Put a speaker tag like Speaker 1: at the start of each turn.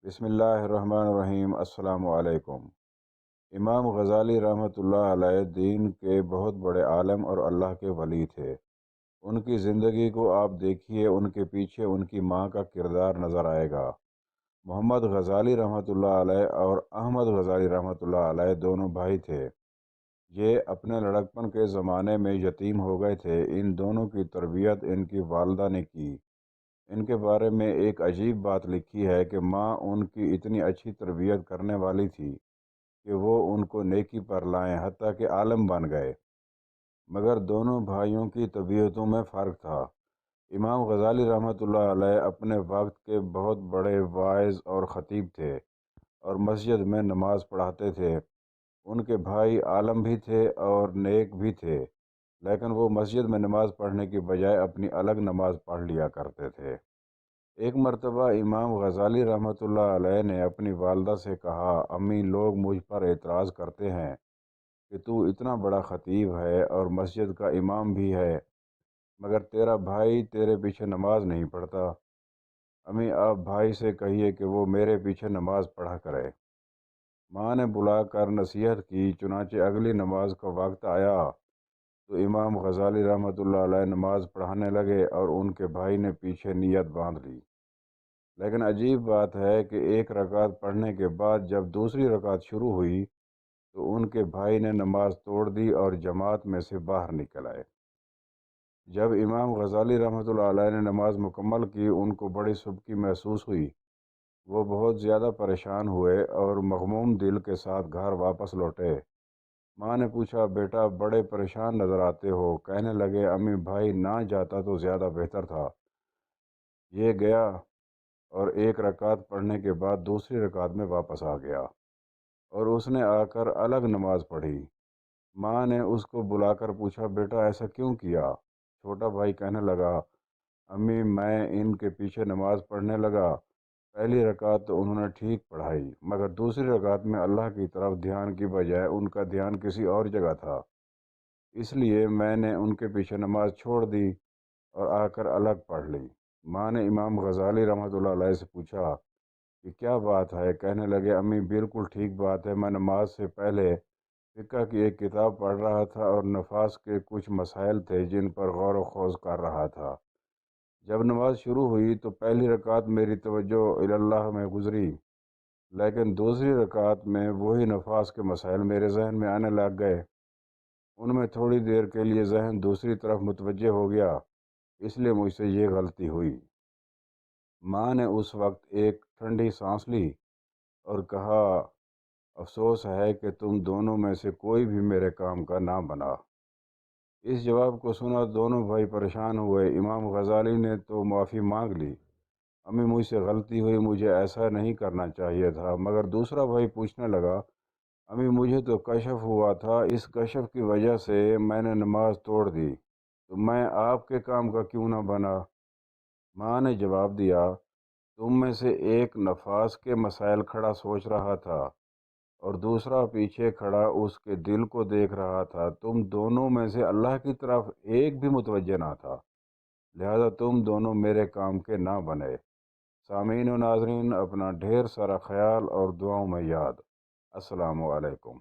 Speaker 1: بسم اللہ الرحمن الرحیم۔ السلام علیکم۔ امام غزالی رحمۃ اللہ علیہ دین کے بہت بڑے عالم اور اللہ کے ولی تھے۔ ان کی زندگی کو آپ دیکھیے، ان کے پیچھے ان کی ماں کا کردار نظر آئے گا۔ محمد غزالی رحمۃ اللہ علیہ اور احمد غزالی رحمۃ اللہ علیہ دونوں بھائی تھے۔ یہ اپنے لڑکپن کے زمانے میں یتیم ہو گئے تھے۔ ان دونوں کی تربیت ان کی والدہ نے کی۔ ان کے بارے میں ایک عجیب بات لکھی ہے کہ ماں ان کی اتنی اچھی تربیت کرنے والی تھی کہ وہ ان کو نیکی پر لائیں، حتیٰ کہ عالم بن گئے۔ مگر دونوں بھائیوں کی طبیعتوں میں فرق تھا۔ امام غزالی رحمۃ اللہ علیہ اپنے وقت کے بہت بڑے واعظ اور خطیب تھے اور مسجد میں نماز پڑھاتے تھے۔ ان کے بھائی عالم بھی تھے اور نیک بھی تھے، لیکن وہ مسجد میں نماز پڑھنے کی بجائے اپنی الگ نماز پڑھ لیا کرتے تھے۔ ایک مرتبہ امام غزالی رحمۃ اللہ علیہ نے اپنی والدہ سے کہا، امی، لوگ مجھ پر اعتراض کرتے ہیں کہ تو اتنا بڑا خطیب ہے اور مسجد کا امام بھی ہے، مگر تیرا بھائی تیرے پیچھے نماز نہیں پڑھتا۔ امی، آپ بھائی سے کہیے کہ وہ میرے پیچھے نماز پڑھا کرے۔ ماں نے بلا کر نصیحت کی۔ چنانچہ اگلی نماز کا وقت آیا تو امام غزالی رحمۃ اللہ علیہ نماز پڑھانے لگے اور ان کے بھائی نے پیچھے نیت باندھ لی۔ لیکن عجیب بات ہے کہ ایک رکعت پڑھنے کے بعد جب دوسری رکعت شروع ہوئی تو ان کے بھائی نے نماز توڑ دی اور جماعت میں سے باہر نکل آئے۔ جب امام غزالی رحمۃ اللہ علیہ نے نماز مکمل کی، ان کو بڑی سبکی محسوس ہوئی۔ وہ بہت زیادہ پریشان ہوئے اور مغموم دل کے ساتھ گھر واپس لوٹے۔ ماں نے پوچھا، بیٹا بڑے پریشان نظر آتے ہو؟ کہنے لگے، امی، بھائی نہ جاتا تو زیادہ بہتر تھا۔ یہ گیا اور ایک رکعت پڑھنے کے بعد دوسری رکعت میں واپس آ گیا اور اس نے آ کر الگ نماز پڑھی۔ ماں نے اس کو بلا کر پوچھا، بیٹا ایسا کیوں کیا؟ چھوٹا بھائی کہنے لگا، امی، میں ان کے پیچھے نماز پڑھنے لگا۔ پہلی رکعت تو انہوں نے ٹھیک پڑھائی، مگر دوسری رکعت میں اللہ کی طرف دھیان کی بجائے ان کا دھیان کسی اور جگہ تھا، اس لیے میں نے ان کے پیچھے نماز چھوڑ دی اور آ کر الگ پڑھ لی۔ ماں نے امام غزالی رحمۃ اللہ علیہ سے پوچھا کہ کیا بات ہے؟ کہنے لگے، امی، بالکل ٹھیک بات ہے۔ میں نماز سے پہلے فقہ کی ایک کتاب پڑھ رہا تھا اور نفاس کے کچھ مسائل تھے جن پر غور و خوض کر رہا تھا۔ جب نماز شروع ہوئی تو پہلی رکعت میری توجہ اللہ میں گزری، لیکن دوسری رکعت میں وہی نفاس کے مسائل میرے ذہن میں آنے لگ گئے۔ ان میں تھوڑی دیر کے لیے ذہن دوسری طرف متوجہ ہو گیا، اس لیے مجھ سے یہ غلطی ہوئی۔ ماں نے اس وقت ایک ٹھنڈی سانس لی اور کہا، افسوس ہے کہ تم دونوں میں سے کوئی بھی میرے کام کا نہ بنا۔ اس جواب کو سنا دونوں بھائی پریشان ہوئے۔ امام غزالی نے تو معافی مانگ لی، امی، مجھ سے غلطی ہوئی، مجھے ایسا نہیں کرنا چاہیے تھا۔ مگر دوسرا بھائی پوچھنے لگا، امی، مجھے تو کشف ہوا تھا، اس کشف کی وجہ سے میں نے نماز توڑ دی، تو میں آپ کے کام کا کیوں نہ بنا؟ ماں نے جواب دیا، تم میں سے ایک نفاس کے مسائل کھڑا سوچ رہا تھا اور دوسرا پیچھے کھڑا اس کے دل کو دیکھ رہا تھا۔ تم دونوں میں سے اللہ کی طرف ایک بھی متوجہ نہ تھا، لہذا تم دونوں میرے کام کے نہ بنے۔ سامعین و ناظرین، اپنا ڈھیر سارا خیال اور دعاؤں میں یاد۔ السلام علیکم۔